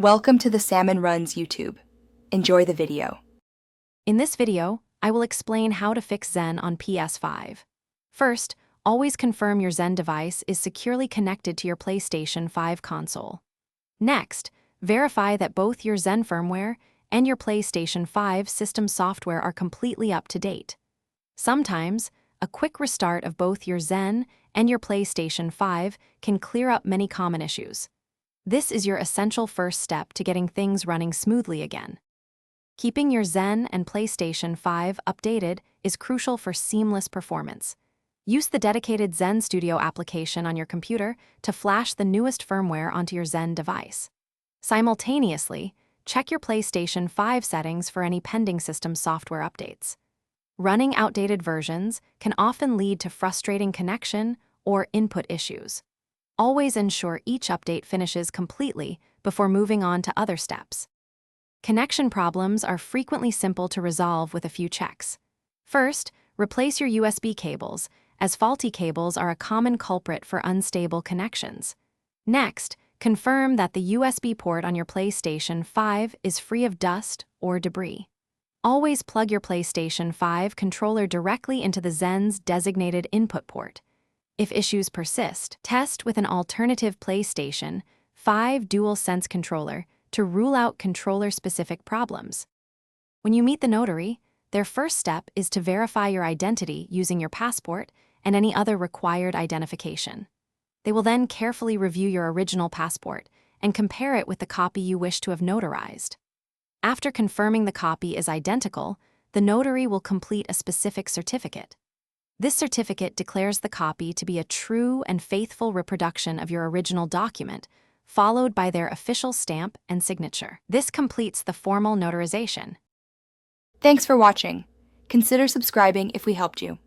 Welcome to the Salmon Runs YouTube. Enjoy the video. In this video, I will explain how to fix Zen on PS5. First, always confirm your Zen device is securely connected to your PlayStation 5 console. Next, verify that both your Zen firmware and your PlayStation 5 system software are completely up to date. Sometimes, a quick restart of both your Zen and your PlayStation 5 can clear up many common issues. This is your essential first step to getting things running smoothly again. Keeping your Zen and PlayStation 5 updated is crucial for seamless performance. Use the dedicated Zen Studio application on your computer to flash the newest firmware onto your Zen device. Simultaneously, check your PlayStation 5 settings for any pending system software updates. Running outdated versions can often lead to frustrating connection or input issues. Always ensure each update finishes completely before moving on to other steps. Connection problems are frequently simple to resolve with a few checks. First, replace your USB cables, as faulty cables are a common culprit for unstable connections. Next, confirm that the USB port on your PlayStation 5 is free of dust or debris. Always plug your PlayStation 5 controller directly into the Zen's designated input port. If issues persist, test with an alternative PlayStation 5 DualSense controller to rule out controller-specific problems. When you meet the notary, their first step is to verify your identity using your passport and any other required identification. They will then carefully review your original passport and compare it with the copy you wish to have notarized. After confirming the copy is identical, the notary will complete a specific certificate. This certificate declares the copy to be a true and faithful reproduction of your original document, followed by their official stamp and signature. This completes the formal notarization. Thanks for watching. Consider subscribing if we helped you.